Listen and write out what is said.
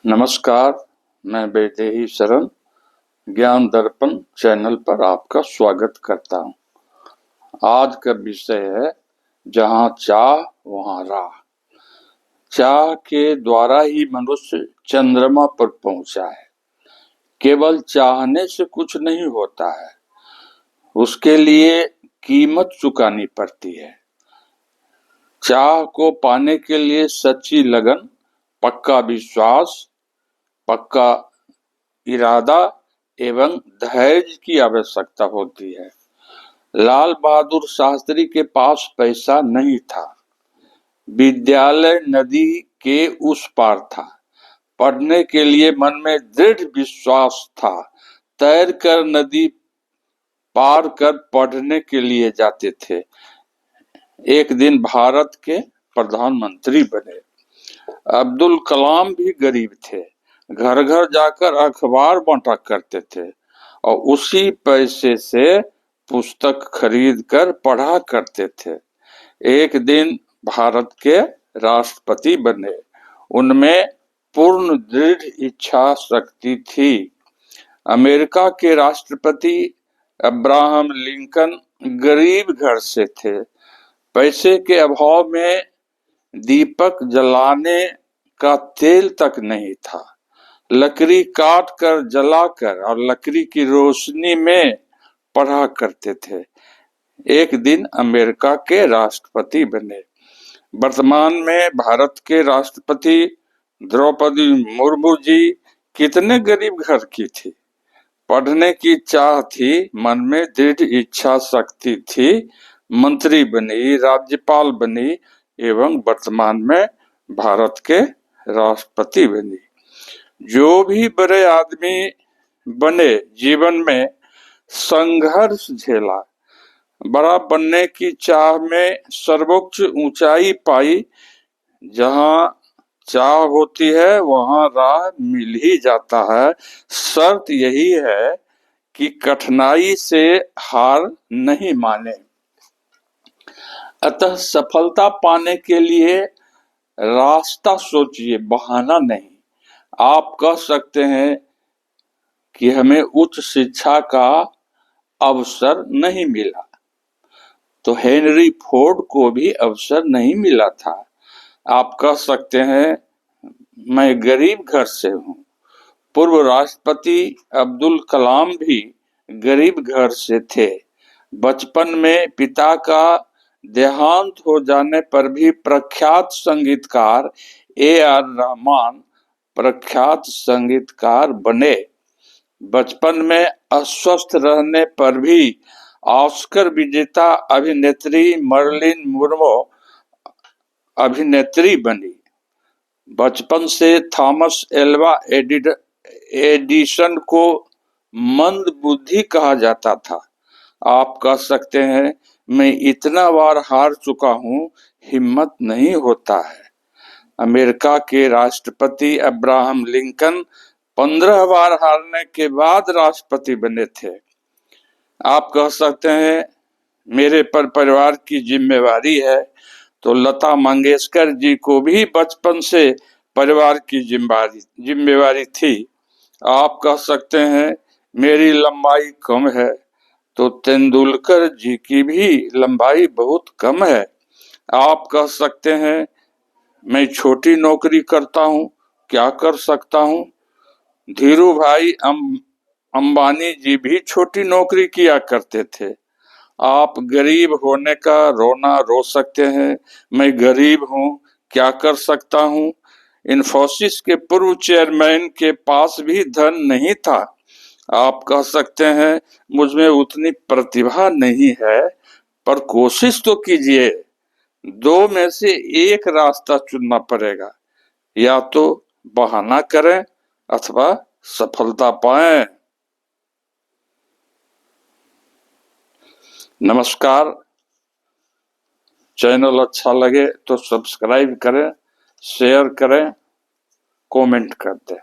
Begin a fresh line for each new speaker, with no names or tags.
नमस्कार, मैं वैदेही शरण ज्ञान दर्पण चैनल पर आपका स्वागत करता हूँ। आज का विषय है जहाँ चाह वहाँ राह। चाह के द्वारा ही मनुष्य चंद्रमा पर पहुंचा है। केवल चाहने से कुछ नहीं होता है, उसके लिए कीमत चुकानी पड़ती है। चाह को पाने के लिए सच्ची लगन, पक्का विश्वास, पक्का इरादा एवं धैर्य की आवश्यकता होती है। लाल बहादुर शास्त्री के पास पैसा नहीं था, विद्यालय नदी के उस पार था। पढ़ने के लिए मन में दृढ़ विश्वास था। तैरकर नदी पार कर पढ़ने के लिए जाते थे। एक दिन भारत के प्रधानमंत्री बने। अब्दुल कलाम भी गरीब थे, घर घर जाकर अखबार बांटा करते थे और उसी पैसे से पुस्तक खरीद कर पढ़ा करते थे। एक दिन भारत के राष्ट्रपति बने। उनमें पूर्ण दृढ़ इच्छा शक्ति थी। अमेरिका के राष्ट्रपति अब्राहम लिंकन गरीब घर से थे। पैसे के अभाव में दीपक जलाने का तेल तक नहीं था। लकड़ी काट कर जलाकर और लकड़ी की रोशनी में पढ़ा करते थे। एक दिन अमेरिका के राष्ट्रपति बने। वर्तमान में भारत के राष्ट्रपति द्रौपदी मुर्मू जी कितने गरीब घर की थी। पढ़ने की चाह थी, मन में दृढ़ इच्छा शक्ति थी, मंत्री बनी, राज्यपाल बनी एवं वर्तमान में भारत के राष्ट्रपति बनी। जो भी बड़े आदमी बने, जीवन में संघर्ष झेला, बड़ा बनने की चाह में सर्वोच्च ऊंचाई पाई। जहां चाह होती है वहां राह मिल ही जाता है। शर्त यही है कि कठिनाई से हार नहीं माने। अतः सफलता पाने के लिए रास्ता सोचिए, बहाना नहीं। आप कह सकते हैं कि हमें उच्च शिक्षा का अवसर नहीं मिला, तो हेनरी फोर्ड को भी अवसर नहीं मिला था। आप कह सकते हैं मैं गरीब घर से हूँ। पूर्व राष्ट्रपति अब्दुल कलाम भी गरीब घर से थे। बचपन में पिता का देहांत हो जाने पर भी प्रख्यात संगीतकार ए.आर. रहमान प्रख्यात संगीतकार बने। बचपन में अस्वस्थ रहने पर भी ऑस्कर विजेता अभिनेत्री मर्लिन मुर्मो अभिनेत्री बनी। बचपन से थॉमस एल्वा एडिसन को मंद बुद्धि कहा जाता था। आप कह सकते हैं मैं इतना बार हार चुका हूँ, हिम्मत नहीं होता है। अमेरिका के राष्ट्रपति अब्राहम लिंकन 15 बार हारने के बाद राष्ट्रपति बने थे। आप कह सकते हैं मेरे पर परिवार की जिम्मेवारी है, तो लता मंगेशकर जी को भी बचपन से परिवार की जिम्मेवारी थी। आप कह सकते हैं मेरी लंबाई कम है, तो तेंदुलकर जी की भी लंबाई बहुत कम है। आप कह सकते हैं मैं छोटी नौकरी करता हूँ, क्या कर सकता हूँ। धीरू भाई अंबानी जी भी छोटी नौकरी किया करते थे। आप गरीब होने का रोना रो सकते हैं, मैं गरीब हूँ, क्या कर सकता हूँ। इन्फोसिस के पूर्व चेयरमैन के पास भी धन नहीं था। आप कह सकते हैं मुझमें उतनी प्रतिभा नहीं है, पर कोशिश तो कीजिए। दो में से एक रास्ता चुनना पड़ेगा, या तो बहाना करें अथवा सफलता पाएं। नमस्कार। चैनल अच्छा लगे तो सब्सक्राइब करें, शेयर करें, कमेंट कर दें।